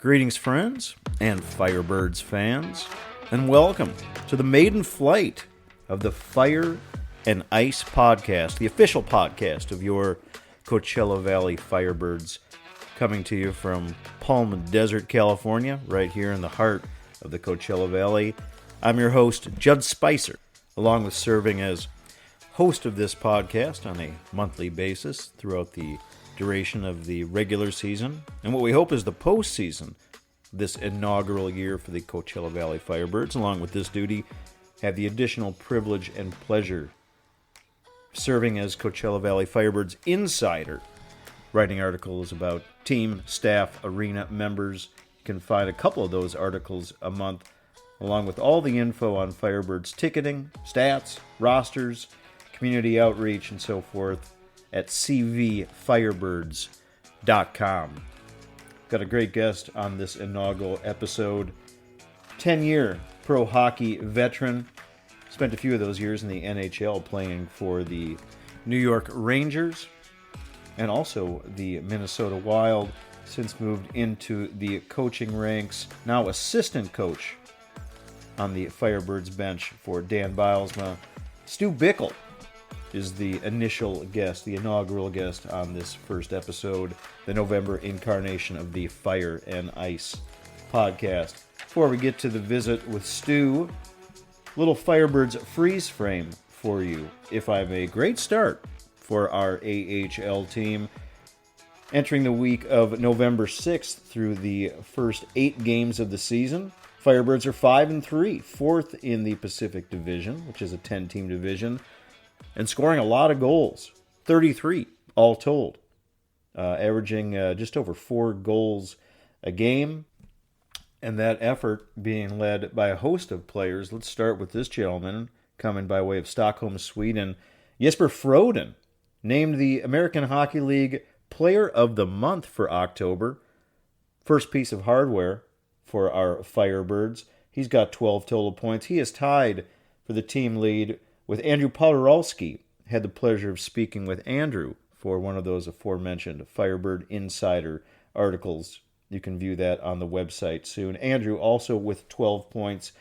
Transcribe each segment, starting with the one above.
Greetings, friends and Firebirds fans, and welcome to the maiden flight of the Fire and Ice podcast, the official podcast of your Coachella Valley Firebirds, coming to you from Palm Desert, California, right here in the heart of the Coachella Valley. I'm your host, Judd Spicer, along with serving as host of this podcast on a monthly basis throughout the duration of the regular season, and what we hope is the postseason this inaugural year for the Coachella Valley Firebirds. Along with this duty, have the additional privilege and pleasure serving as Coachella Valley Firebirds insider, writing articles about team, staff, arena members. You can find a couple of those articles a month, along with all the info on Firebirds ticketing, stats, rosters, community outreach, and so forth at cvfirebirds.com. Got a great guest on this inaugural episode. 10-year pro hockey veteran. Spent a few of those years in the NHL playing for the New York Rangers and also the Minnesota Wild. Since moved into the coaching ranks. Now assistant coach on the Firebirds bench for Dan Bilesma. Stu Bickel is the initial guest, the inaugural guest on this first episode, the November incarnation of the Fire and Ice podcast. Before we get to the visit with Stu, little Firebirds freeze frame for you, if I may. Great start for our AHL team. Entering the week of November 6th through the first 8 games of the season, Firebirds are 5-3, fourth in the Pacific Division, which is a 10-team division, and scoring a lot of goals, 33 all told, averaging just over 4 goals a game, and that effort being led by a host of players. Let's start with this gentleman, coming by way of Stockholm, Sweden. Jesper Froden, named the American Hockey League Player of the Month for October. First piece of hardware for our Firebirds. He's got 12 total points. He is tied for the team lead with Andrew Podorowski. Had the pleasure of speaking with Andrew for one of those aforementioned Firebird Insider articles. You can view that on the website soon. Andrew also with 12 points.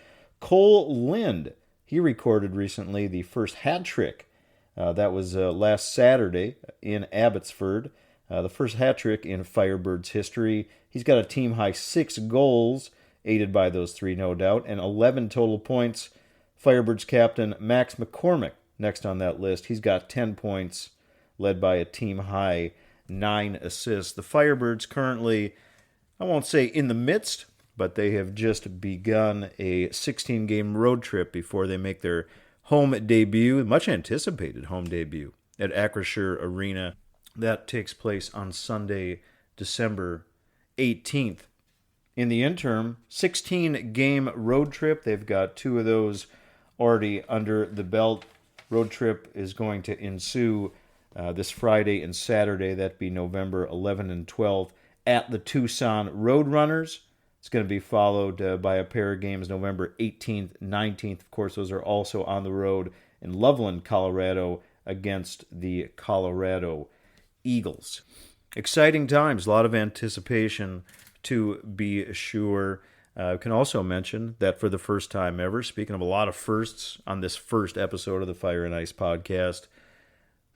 Cole Lind, he recorded recently the first hat trick. That was last Saturday in Abbotsford. The first hat trick in Firebirds history. He's got a team-high 6 goals, aided by those 3, no doubt, and 11 total points. Firebirds captain Max McCormick, next on that list. He's got 10 points, led by a team-high 9 assists. The Firebirds currently, I won't say in the midst, but they have just begun a 16-game road trip before they make their home debut, much anticipated home debut, at Acrisure Arena. That takes place on Sunday, December 18th. In the interim, 16-game road trip. They've got 2 of those already under the belt. Road trip is going to ensue this Friday and Saturday. That'd be November 11 and 12 at the Tucson Roadrunners. It's going to be followed by a pair of games November 18th, 19th. Of course, those are also on the road in Loveland, Colorado, against the Colorado Eagles. Exciting times, a lot of anticipation to be sure. I can also mention that for the first time ever, speaking of a lot of firsts on this first episode of the Fire and Ice podcast,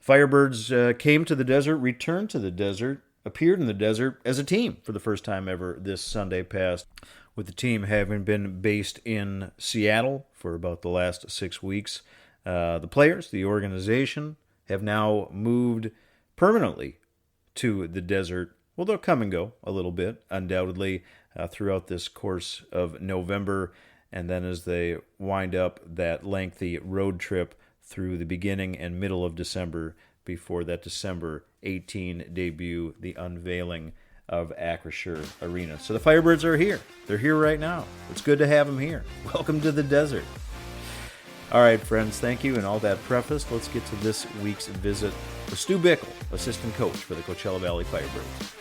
Firebirds came to the desert, returned to the desert, appeared in the desert as a team for the first time ever this Sunday past, with the team having been based in Seattle for about the last 6 weeks. The players, the organization, have now moved permanently to the desert. Well, they'll come and go a little bit, undoubtedly, throughout this course of November, and then as they wind up that lengthy road trip through the beginning and middle of December before that December 18 debut, the unveiling of Acrisure Arena. So the Firebirds are here. They're here right now. It's good to have them here. Welcome to the desert. All right, friends, thank you. And all that prefaced, let's get to this week's visit with Stu Bickel, assistant coach for the Coachella Valley Firebirds.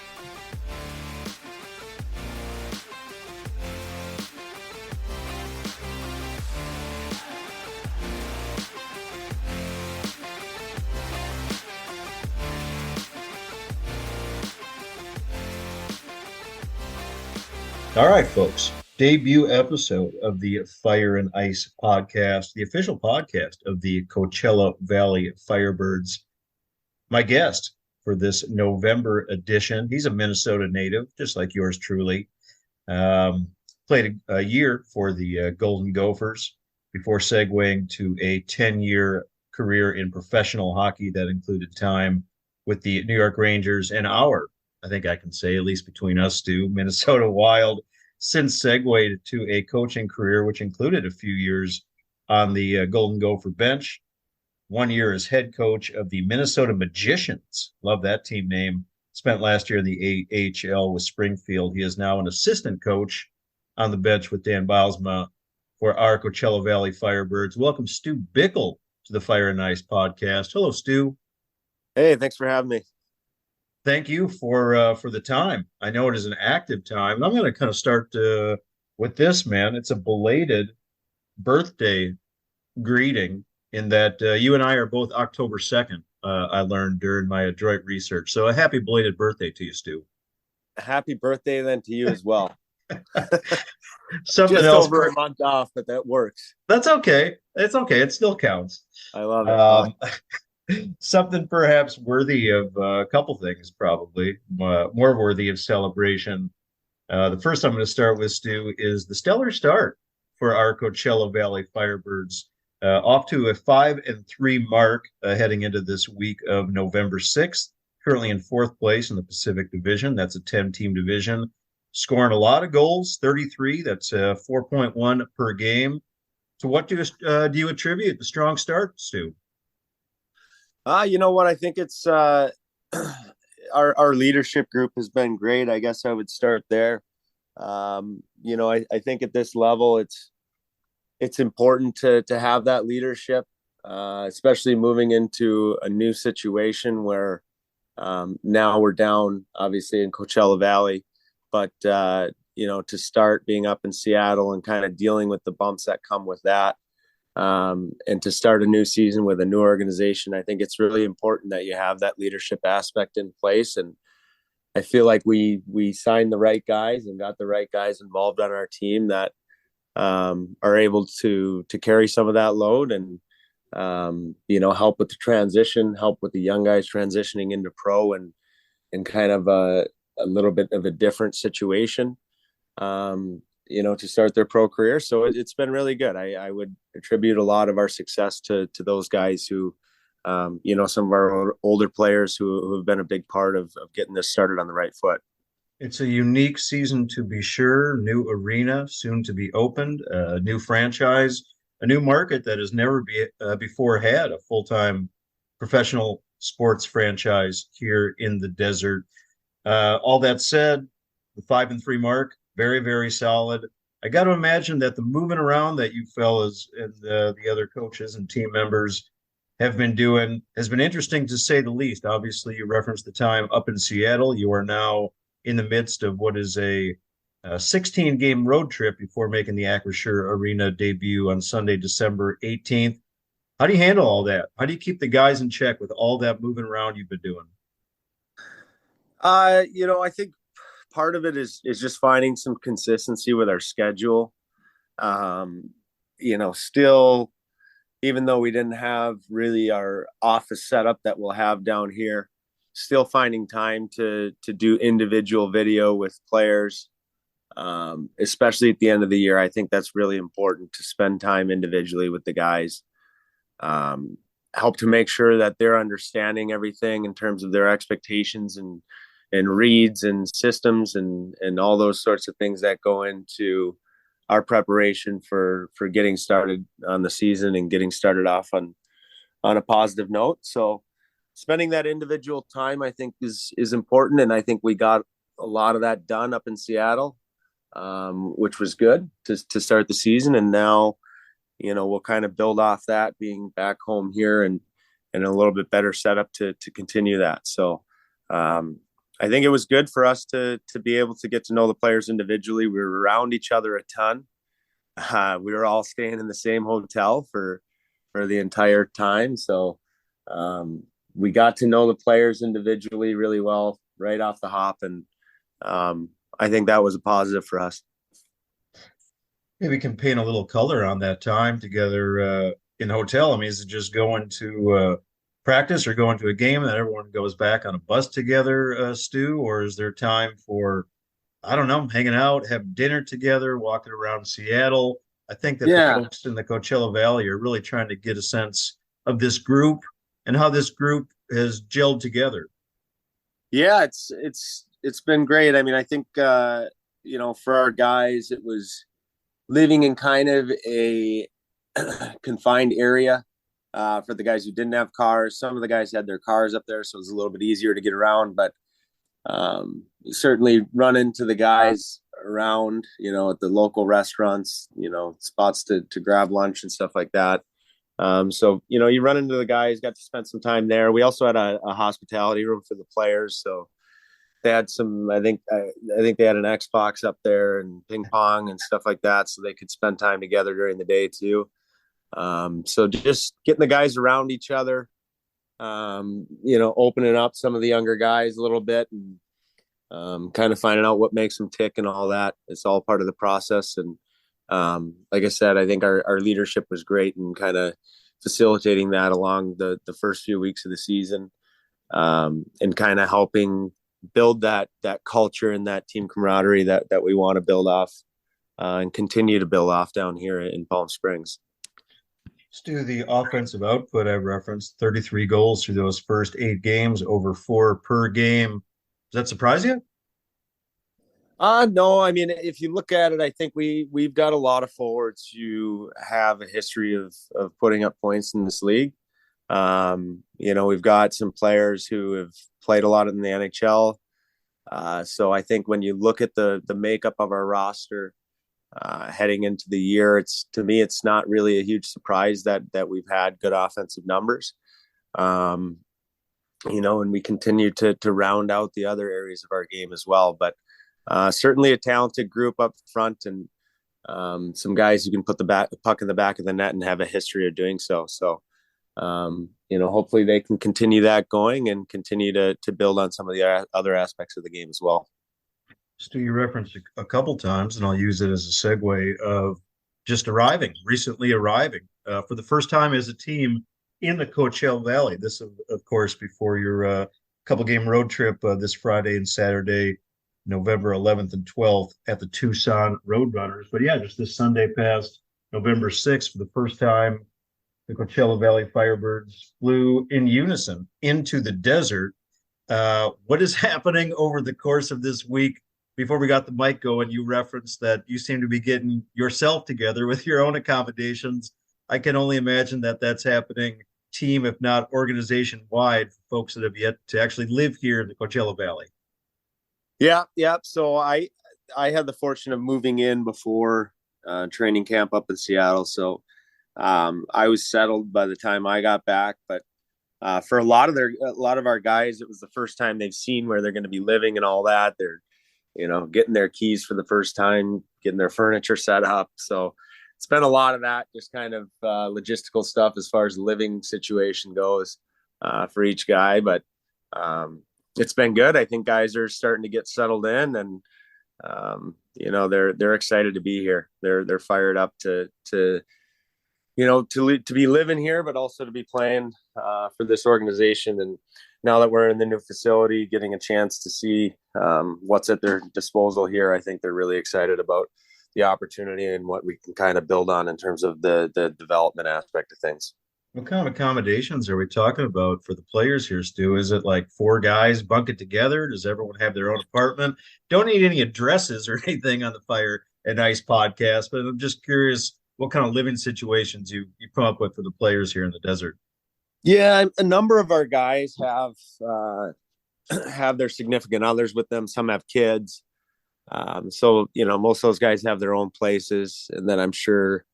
All right, folks. Debut episode of the Fire and Ice podcast, the official podcast of the Coachella Valley Firebirds. My guest for this November edition, he's a Minnesota native, just like yours truly. Um, Played a year for the Golden Gophers before segueing to a 10-year career in professional hockey that included time with the New York Rangers and I think I can say, at least between us two, Minnesota Wild, since segued to a coaching career, which included a few years on the Golden Gopher bench, 1 year as head coach of the Minnesota Magicians. Love that team name. Spent last year in the AHL with Springfield. He is now an assistant coach on the bench with Dan Bilesma for our Coachella Valley Firebirds. Welcome, Stu Bickel, to the Fire and Ice podcast. Hello, Stu. Hey, thanks for having me. Thank you for the time. I know it is an active time. And I'm going to kind of start with this, man. It's a belated birthday greeting in that you and I are both October 2nd. I learned during my adroit research. So a happy belated birthday to you, Stu. Happy birthday then to you as well. Something Just else. over a month off, but that works. That's okay. It's okay. It still counts. I love it. Something perhaps worthy of a couple things, probably more worthy of celebration. The first I'm going to start with, Stu, is the stellar start for our Coachella Valley Firebirds. Off to a 5-3 mark heading into this week of November 6th. Currently in fourth place in the Pacific Division. That's a 10-team division. Scoring a lot of goals, 33. That's 4.1 per game. So what do you attribute the strong start, Stu? You know what? I think it's our leadership group has been great. I guess I would start there. I think at this level, it's important to have that leadership, especially moving into a new situation where now we're down, obviously, in Coachella Valley, but to start being up in Seattle and kind of dealing with the bumps that come with that. And to start a new season with a new organization, I think it's really important that you have that leadership aspect in place. And I feel like we signed the right guys and got the right guys involved on our team that are able to carry some of that load and help with the transition, help with the young guys transitioning into pro and kind of a little bit of a different situation. To start their pro career. So it's been really good. I would attribute a lot of our success to those guys who, some of our older players who have been a big part of getting this started on the right foot. It's a unique season to be sure. New arena soon to be opened, a new franchise, a new market that has never before had a full-time professional sports franchise here in the desert. All that said, the 5-3 mark, very, very solid. I got to imagine that the moving around that you fellas and the other coaches and team members have been doing has been interesting to say the least. Obviously, you referenced the time up in Seattle. You are now in the midst of what is a 16-game road trip before making the Acrisure Arena debut on Sunday, December 18th. How do you handle all that? How do you keep the guys in check with all that moving around you've been doing? I think part of it is just finding some consistency with our schedule. Still, even though we didn't have really our office setup that we'll have down here, still finding time to do individual video with players, especially at the end of the year. I think that's really important to spend time individually with the guys. Help to make sure that they're understanding everything in terms of their expectations and reads and systems and all those sorts of things that go into our preparation for getting started on the season and getting started off on a positive note. So spending that individual time, I think is important. And I think we got a lot of that done up in Seattle, which was good to start the season. And now, we'll kind of build off that being back home here and a little bit better setup to continue that. So, I think it was good for us to be able to get to know the players individually. We were around each other a ton. We were all staying in the same hotel for the entire time. So we got to know the players individually really well right off the hop. And I think that was a positive for us. Maybe we can paint a little color on that time together in the hotel. I mean, is it just going to practice or going to a game and then everyone goes back on a bus together, Stu? Or is there time for, I don't know, hanging out, have dinner together, walking around Seattle? I think that the Yeah. folks in the Coachella Valley are really trying to get a sense of this group and how this group has gelled together. Yeah, it's been great. I mean, I think for our guys, it was living in kind of a confined area. For the guys who didn't have cars, some of the guys had their cars up there, so it was a little bit easier to get around. But you certainly run into the guys around, at the local restaurants, spots to grab lunch and stuff like that. So you run into the guys, got to spend some time there. We also had a hospitality room for the players, so they had some. I think they had an Xbox up there and ping pong and stuff like that, so they could spend time together during the day too. So just getting the guys around each other, opening up some of the younger guys a little bit and kind of finding out what makes them tick and all that. It's all part of the process. And like I said, I think our leadership was great and kind of facilitating that along the first few weeks of the season, and kind of helping build that culture and that team camaraderie that we want to build off and continue to build off down here in Palm Springs. Stu, the offensive output I referenced, 33 goals through those first 8 games, over 4 per game. Does that surprise you? No, I mean, if you look at it, I think we've got a lot of forwards who have a history of putting up points in this league. We've got some players who have played a lot in the NHL. So I think when you look at the makeup of our roster heading into the year, to me it's not really a huge surprise that we've had good offensive numbers. And we continue to round out the other areas of our game as well. But certainly a talented group up front, and some guys who can put the puck in the back of the net and have a history of doing so. So, hopefully they can continue that going and continue to build on some of the other aspects of the game as well. Stu, you referenced a couple times, and I'll use it as a segue of just recently arriving for the first time as a team in the Coachella Valley. This, of course, before your couple game road trip this Friday and Saturday, November 11th and 12th at the Tucson Roadrunners. But yeah, just this Sunday past, November 6th, for the first time, the Coachella Valley Firebirds flew in unison into the desert. What is happening over the course of this week? Before we got the mic going, you referenced that you seem to be getting yourself together with your own accommodations. I can only imagine that that's happening team, if not organization wide, for folks that have yet to actually live here in the Coachella Valley. Yeah. So I had the fortune of moving in before training camp up in Seattle. So I was settled by the time I got back. But for a lot of our guys, it was the first time they've seen where they're going to be living and all that. They're getting their keys for the first time, getting their furniture set up. So it's been a lot of that, just kind of logistical stuff as far as the living situation goes for each guy. But it's been good. I think guys are starting to get settled in, and they're excited to be here. They're fired up to be living here, but also to be playing for this organization. And now that we're in the new facility, getting a chance to see what's at their disposal here, I think they're really excited about the opportunity and what we can kind of build on in terms of the development aspect of things. What kind of accommodations are we talking about for the players here, Stu? Is it like 4 guys bunk it together? Does everyone have their own apartment? Don't need any addresses or anything on the Fire and Ice podcast, but I'm just curious what kind of living situations you come up with for the players here in the desert. Yeah, a number of our guys have their significant others with them. Some have kids. So most of those guys have their own places, and then I'm sure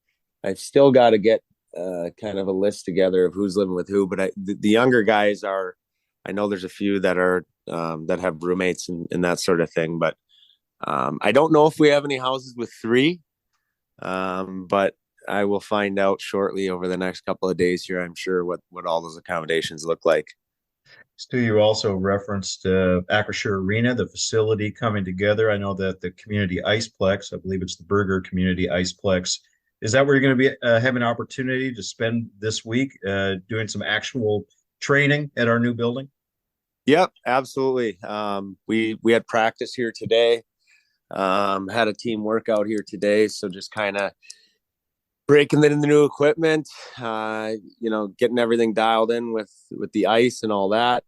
I've still got to get kind of a list together of who's living with who. But the younger guys I know there's a few that are that have roommates and that sort of thing. But I don't know if we have any houses with 3, but I will find out shortly over the next couple of days here, I'm sure, what all those accommodations look like. Stu, you also referenced Acrisure Arena, the facility coming together. I know that the Community Iceplex, I believe it's the Burger Community Iceplex, is that where you're going to be having an opportunity to spend this week doing some actual training at our new building? Yep, absolutely. We had practice here today. Had a team workout here today, so just kind of breaking in the new equipment, getting everything dialed in with the ice and all that.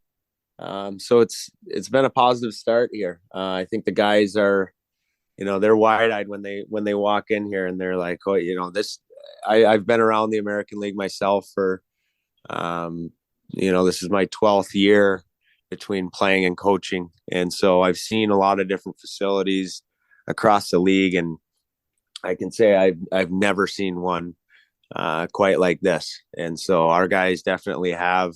So it's been a positive start here. I think the guys are, they're wide eyed when they walk in here, and they're like, oh, this. I've been around the American League myself for, this is my 12th year between playing and coaching, and so I've seen a lot of different facilities across the league, and I can say I've never seen one quite like this. And so our guys definitely have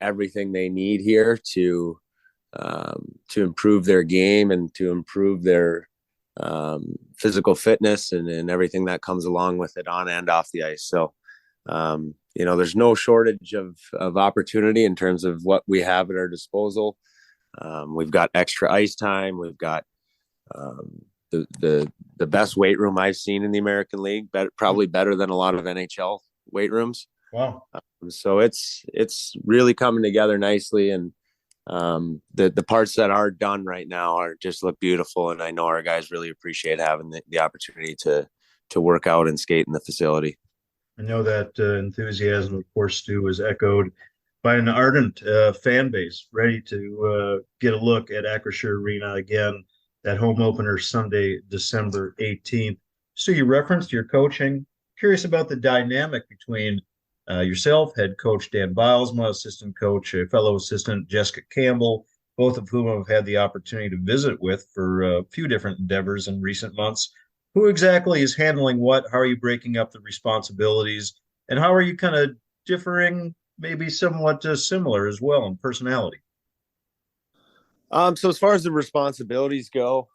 everything they need here to improve their game and to improve their physical fitness and everything that comes along with it on and off the ice. So, there's no shortage of opportunity in terms of what we have at our disposal. We've got extra ice time. We've got the best weight room I've seen in the American League, probably better than a lot of NHL weight rooms. Wow. So it's really coming together nicely, and the parts that are done right now are just look beautiful, and I know our guys really appreciate having the opportunity to work out and skate in the facility. I know that enthusiasm, of course, Stu, is echoed by an ardent fan base ready to get a look at Acrisure Arena again. That home opener Sunday, December 18th. So you referenced your coaching. Curious about the dynamic between yourself, head coach Dan Bilesma, assistant coach, fellow assistant Jessica Campbell, both of whom I've had the opportunity to visit with for a few different endeavors in recent months. Who exactly is handling what? How are you breaking up the responsibilities? And how are you kind of differing, maybe somewhat similar as well in personality? So as far as the responsibilities go,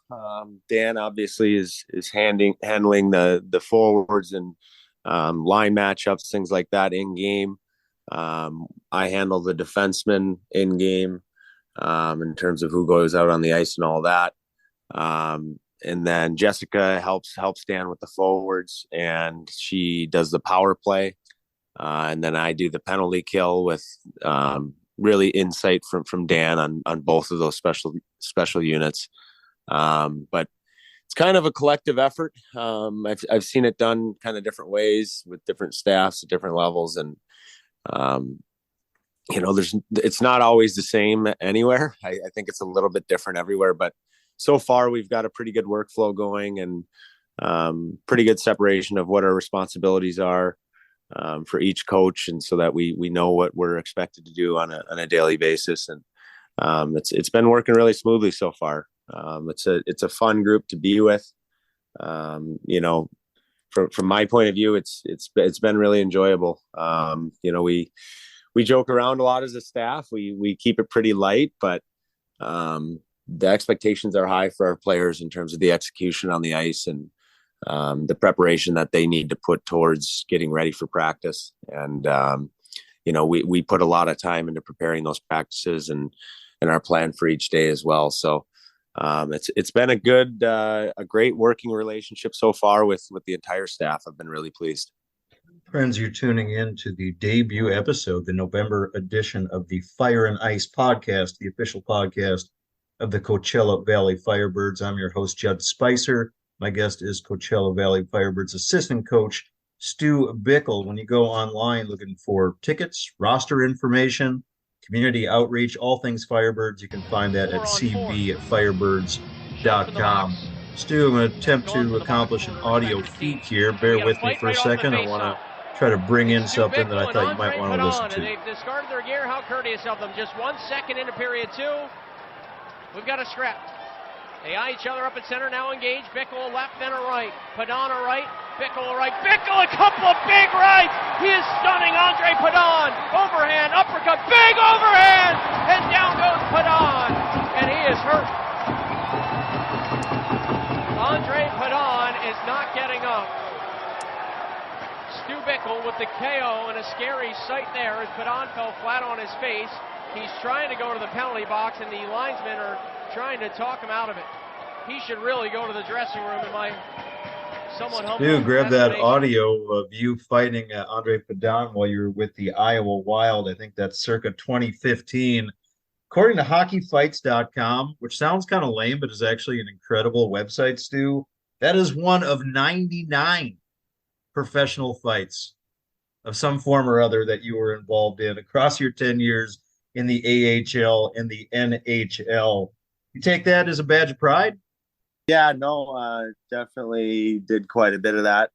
Dan obviously is handling the forwards and line matchups, things like that in game. I handle the defensemen in game in terms of who goes out on the ice and all that. And then Jessica helps Dan with the forwards, and she does the power play. And then I do the penalty kill with really insight from Dan on both of those special units. But it's kind of a collective effort. I've seen it done kind of different ways with different staffs at different levels, and it's not always the same anywhere. I think it's a little bit different everywhere, but so far we've got a pretty good workflow going, and pretty good separation of what our responsibilities are for each coach, and so that we know what we're expected to do on a daily basis. And it's been working really smoothly so far. It's a fun group to be with. From my point of view, it's been really enjoyable. We joke around a lot as a staff. We keep it pretty light, but the expectations are high for our players in terms of the execution on the ice and the preparation that they need to put towards getting ready for practice. And we put a lot of time into preparing those practices and our plan for each day as well. So it's been a great working relationship so far with the entire staff. I've been really pleased. Friends, you're tuning in to the debut episode, the November edition of the Fire and Ice podcast, the official podcast of the Coachella Valley Firebirds. I'm your host, Judd Spicer. My guest is Coachella Valley Firebirds assistant coach, Stu Bickel. When you go online looking for tickets, roster information, community outreach, all things Firebirds, you can find that at cbfirebirds.com. Stu, I'm going to attempt to accomplish an audio feat here. Bear with me for a second. I want to try to bring in something that I thought you might want to listen to. They've discarded their gear. How courteous of them. Just 1 second into period two. We've got a scrap. They eye each other up at center, now engaged. Bickel a left, then a right. Padon a right, Bickel a right. Bickel a couple of big rights. He is stunning Andre Padon. Overhand, uppercut, big overhand. And down goes Padon. And he is hurt. Andre Padon is not getting up. Stu Bickel with the KO and a scary sight there as Padon fell flat on his face. He's trying to go to the penalty box, and the linesmen are trying to talk him out of it. He should really go to the dressing room, in my somewhat humble Stu, grab that estimation. audio of you fighting Andre Padon while you were with the Iowa Wild. I think that's circa 2015. According to hockeyfights.com, which sounds kind of lame, but is actually an incredible website, Stu, that is one of 99 professional fights of some form or other that you were involved in across your 10 years in the AHL and the NHL. You take that as a badge of pride? Yeah, no, definitely did quite a bit of that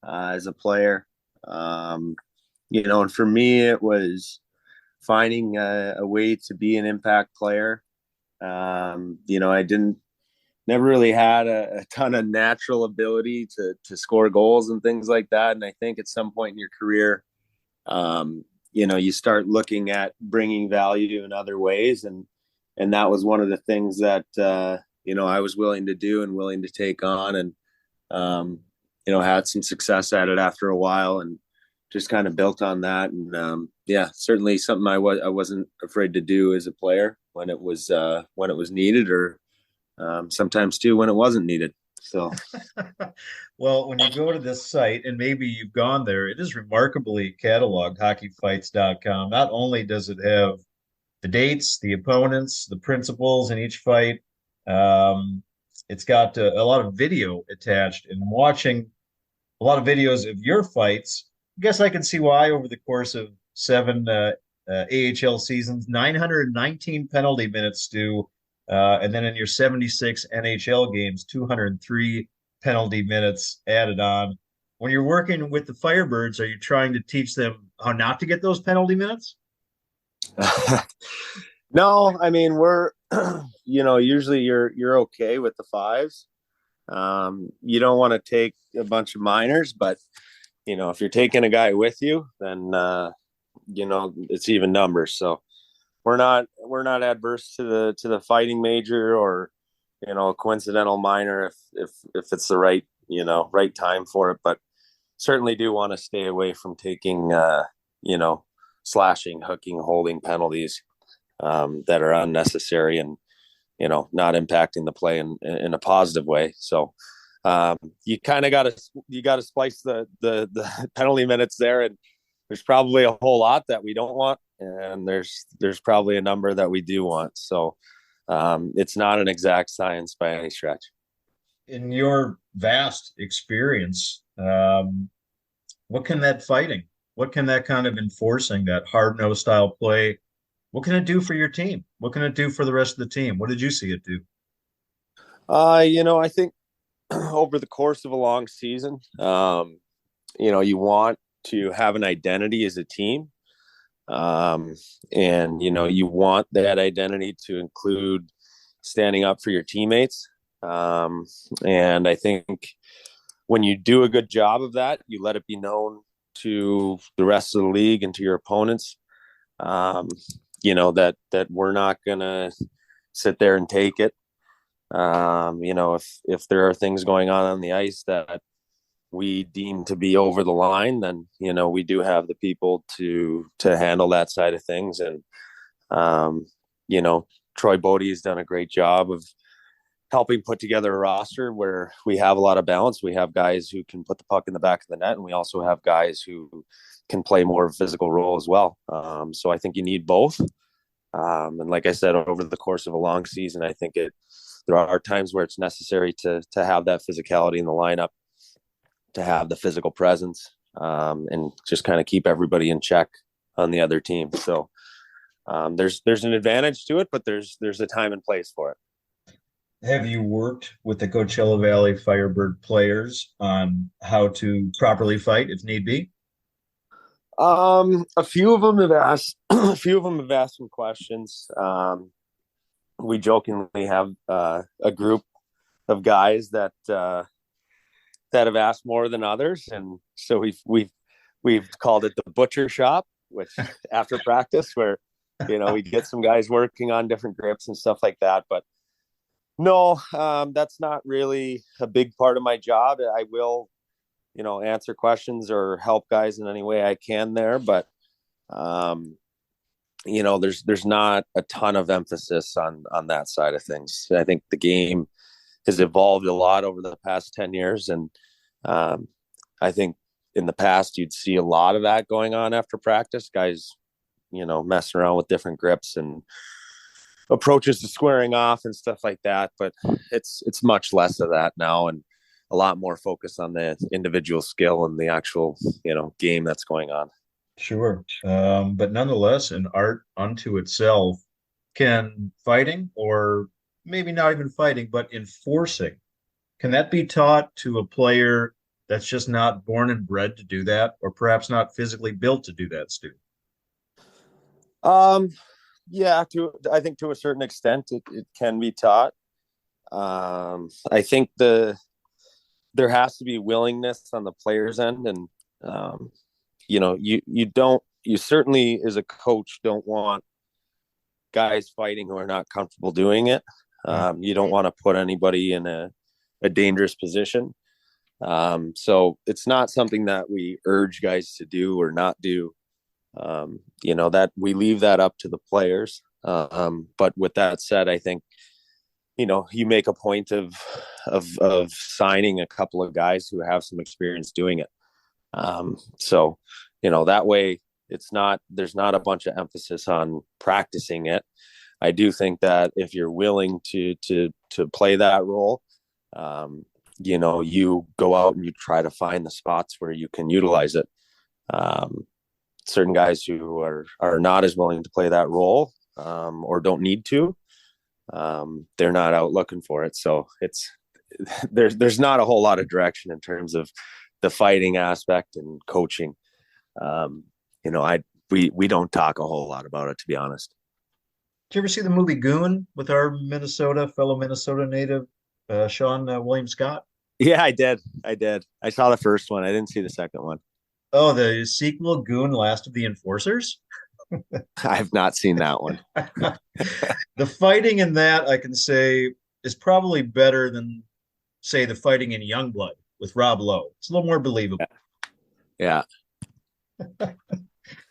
as a player. And for me, it was finding a way to be an impact player. I never really had a ton of natural ability to score goals and things like that. And I think at some point in your career, you start looking at bringing value in other ways. And that was one of the things that, I was willing to do and willing to take on, and, had some success at it after a while, and just kind of built on that. And, certainly something I wasn't afraid to do as a player when it was needed, or sometimes too when it wasn't needed. So, well, when you go to this site, and maybe you've gone there, it is remarkably cataloged, hockeyfights.com. Not only does it have the dates, the opponents, the principals in each fight, it's got a lot of video attached, and watching a lot of videos of your fights. I guess I can see why over the course of 7 AHL seasons, 919 penalty minutes, Stu, and then in your 76 NHL games, 203 penalty minutes added on. When you're working with the Firebirds, are you trying to teach them how not to get those penalty minutes? No, I mean, we're, usually you're okay with the fives. You don't want to take a bunch of minors, but if you're taking a guy with you, then it's even numbers. So we're not adverse to the fighting major, or a coincidental minor if it's the right time for it. But certainly do want to stay away from taking slashing, hooking, holding penalties that are unnecessary and not impacting the play in a positive way. So you kind of got to splice the penalty minutes there, and there's probably a whole lot that we don't want, and there's probably a number that we do want. So it's not an exact science by any stretch. In your vast experience, what can that fighting, what can that kind of enforcing, that hard-nosed style play, what can it do for your team? What can it do for the rest of the team? What did you see it do? I think over the course of a long season, you want to have an identity as a team. And you want that identity to include standing up for your teammates. And I think when you do a good job of that, you let it be known to the rest of the league and to your opponents, that we're not going to sit there and take it. If there are things going on the ice that we deem to be over the line, then, we do have the people to handle that side of things. And, Troy Bodie has done a great job of helping put together a roster where we have a lot of balance. We have guys who can put the puck in the back of the net, and we also have guys who can play more of a physical role as well. So I think you need both. And like I said, over the course of a long season, I think there are times where it's necessary to have that physicality in the lineup, to have the physical presence, and just kind of keep everybody in check on the other team. So there's an advantage to it, but there's a time and place for it. Have you worked with the Coachella Valley Firebird players on how to properly fight if need be? A few of them have asked some questions. We jokingly have a group of guys that have asked more than others, and so we've called it the butcher shop, which after practice, where we get some guys working on different grips and stuff like that. But no, that's not really a big part of my job. I will, answer questions or help guys in any way I can there. But, there's not a ton of emphasis on that side of things. I think the game has evolved a lot over the past 10 years. And I think in the past, you'd see a lot of that going on after practice, guys, messing around with different grips and approaches to squaring off and stuff like that. But it's much less of that now, and a lot more focus on the individual skill and the actual, game that's going on. Sure. But nonetheless, an art unto itself. Can fighting, or maybe not even fighting, but enforcing, can that be taught to a player that's just not born and bred to do that, or perhaps not physically built to do that, Stu? Yeah, I think to a certain extent it can be taught. I think there has to be willingness on the player's end, and you certainly as a coach don't want guys fighting who are not comfortable doing it. You don't want to put anybody in a dangerous position. So it's not something that we urge guys to do or not do. That we leave that up to the players. But with that said, I think, you make a point of signing a couple of guys who have some experience doing it. So, that way there's not a bunch of emphasis on practicing it. I do think that if you're willing to play that role, you go out and you try to find the spots where you can utilize it. Certain guys who are not as willing to play that role, or don't need to, they're not out looking for it. So there's not a whole lot of direction in terms of the fighting aspect and coaching. We don't talk a whole lot about it, to be honest. Did you ever see the movie Goon with our fellow Minnesota native, Sean William Scott? Yeah, I did. I saw the first one. I didn't see the second one. Oh, the sequel, Goon: Last of the Enforcers? I have not seen that one. The fighting in that, I can say, is probably better than, say, the fighting in Youngblood with Rob Lowe. It's a little more believable. Yeah.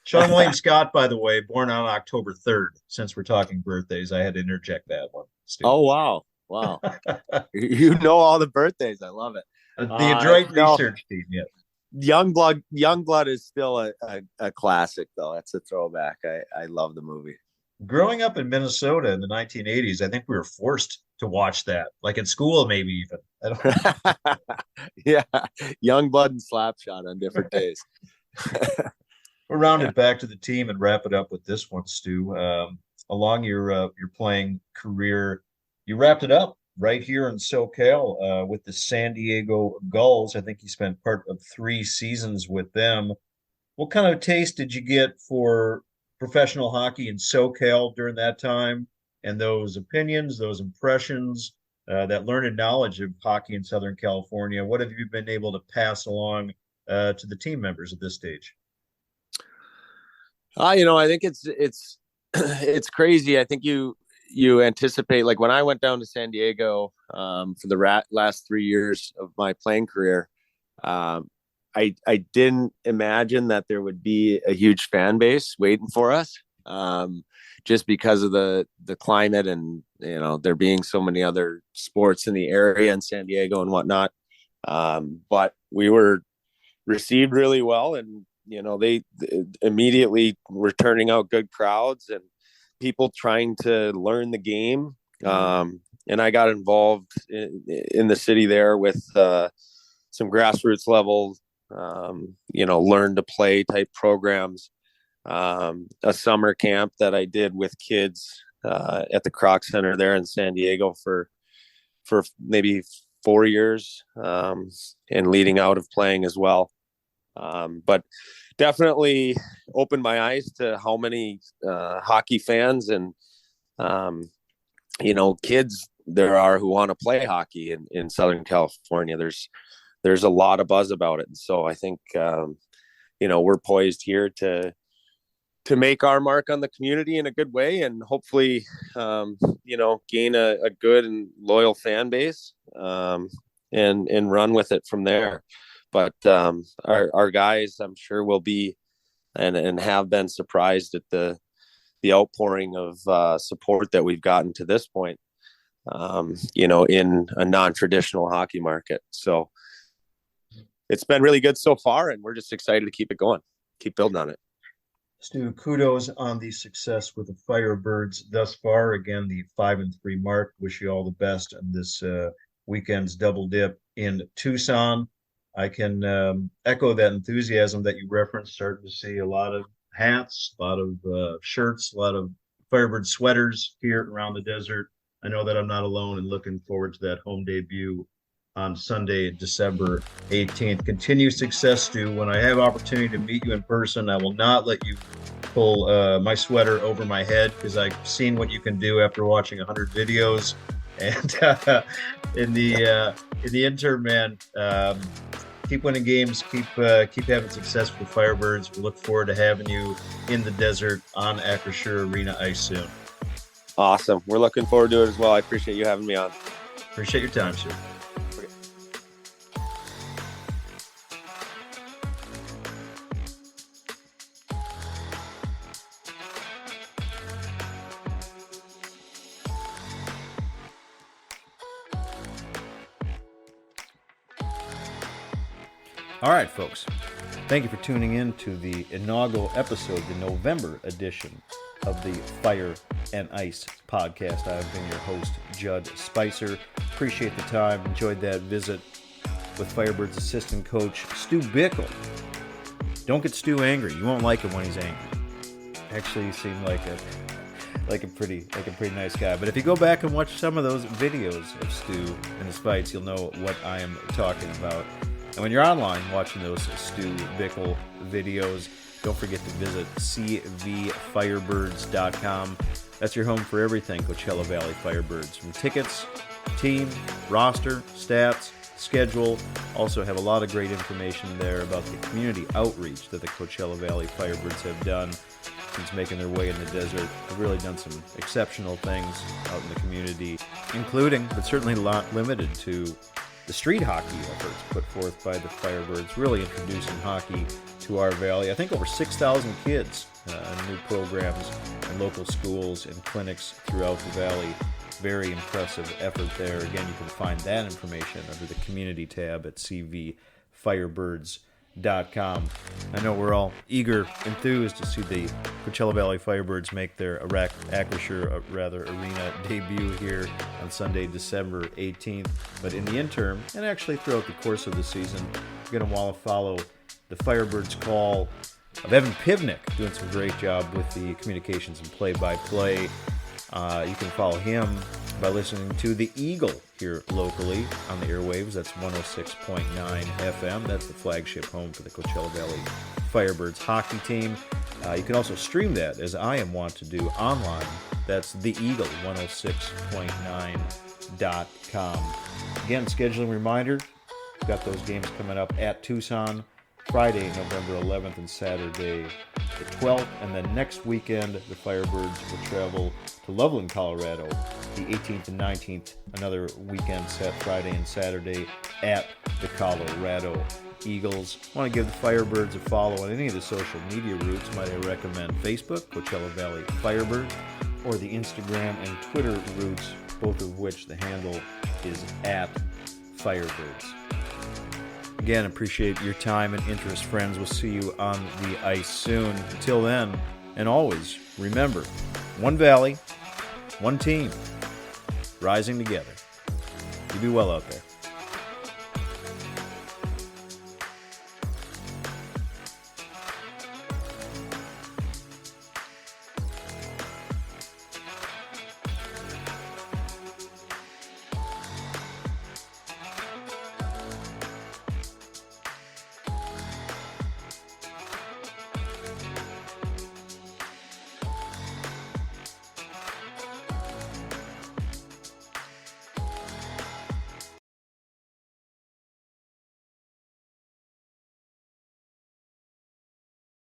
Sean William Scott, by the way, born on October 3rd. Since we're talking birthdays, I had to interject that one. Stu. Oh, wow. You know all the birthdays. I love it. The adroit research team, yes. Youngblood is still a classic, though. It's a throwback. I love the movie. Growing up in Minnesota in the 1980s, I think we were forced to watch that, like in school, maybe even. I don't Yeah, Youngblood and Slapshot on different days. We'll round it back to the team and wrap it up with this one, Stu. Along your playing career, you wrapped it up right here in SoCal with the San Diego Gulls. I think you spent part of 3 seasons with them. What kind of taste did you get for professional hockey in SoCal during that time, and those opinions, those impressions, that learned knowledge of hockey in Southern California? What have you been able to pass along to the team members at this stage? I think it's crazy. I think you anticipate, like when I went down to San Diego for the last 3 years of my playing career, I didn't imagine that there would be a huge fan base waiting for us, just because of the climate and, there being so many other sports in the area in San Diego and whatnot. But we were received really well, and, they immediately were turning out good crowds and people trying to learn the game. And I got involved in the city there with some grassroots level, learn to play type programs, a summer camp that I did with kids at the Kroc Center there in San Diego for maybe 4 years, and leading out of playing as well. But definitely opened my eyes to how many hockey fans and kids there are who want to play hockey in Southern California. There's a lot of buzz about it, and so I think we're poised here to make our mark on the community in a good way, and hopefully gain a good and loyal fan base, and run with it from there. But our guys, I'm sure, will be and have been surprised at the the outpouring of support that we've gotten to this point, in a non-traditional hockey market. So it's been really good so far, and we're just excited to keep it going, keep building on it. Stu, kudos on the success with the Firebirds thus far. Again, the 5-3 mark. Wish you all the best on this weekend's double dip in Tucson. I can echo that enthusiasm that you referenced. Starting to see a lot of hats, a lot of shirts, a lot of Firebird sweaters here around the desert. I know that I'm not alone, and looking forward to that home debut on Sunday, December 18th. Continue success, Stu. When I have opportunity to meet you in person, I will not let you pull my sweater over my head, because I've seen what you can do after watching 100 videos. And in the interim, man, keep winning games, keep having success with the Firebirds. We look forward to having you in the desert on Acrisure Arena ice soon. Awesome. We're looking forward to it as well. I appreciate you having me on. Appreciate your time, Stu. All right, folks. Thank you for tuning in to the inaugural episode, the November edition of the Fire and Ice podcast. I've been your host, Judd Spicer. Appreciate the time. Enjoyed that visit with Firebirds assistant coach Stu Bickel. Don't get Stu angry. You won't like him when he's angry. Actually, he seemed like a pretty nice guy. But if you go back and watch some of those videos of Stu and his fights, you'll know what I am talking about. And when you're online watching those Stu Bickel videos, don't forget to visit cvfirebirds.com. That's your home for everything Coachella Valley Firebirds. From tickets, team, roster, stats, schedule. Also have a lot of great information there about the community outreach that the Coachella Valley Firebirds have done since making their way in the desert. They've really done some exceptional things out in the community, including, but certainly not limited to, the street hockey efforts put forth by the Firebirds, really introducing hockey to our valley. I think over 6,000 kids in new programs in local schools and clinics throughout the valley. Very impressive effort there. Again, you can find that information under the community tab at cvfirebirds.com. I know we're all eager, enthused to see the Coachella Valley Firebirds make their Acrisure Arena debut here on Sunday, December 18th. But in the interim, and actually throughout the course of the season, you're going to want to follow the Firebirds call of Evan Pivnik, doing some great job with the communications and play-by-play. You can follow him by listening to The Eagle here locally on the airwaves. That's 106.9 FM. That's the flagship home for the Coachella Valley Firebirds hockey team. You can also stream that, as I am wont to do, online. That's theeagle106.9.com. Again, scheduling reminder, we've got those games coming up at Tucson, Friday, November 11th, and Saturday, the 12th. And then next weekend, the Firebirds will travel to Loveland, Colorado, the 18th and 19th. Another weekend set, Friday and Saturday, at the Colorado Eagles. I want to give the Firebirds a follow on any of the social media routes. Might I recommend Facebook, Coachella Valley Firebirds, or the Instagram and Twitter routes, both of which the handle is at Firebirds. Again, appreciate your time and interest, friends. We'll see you on the ice soon. Until then, and always, remember, one valley, one team, rising together. You be well out there.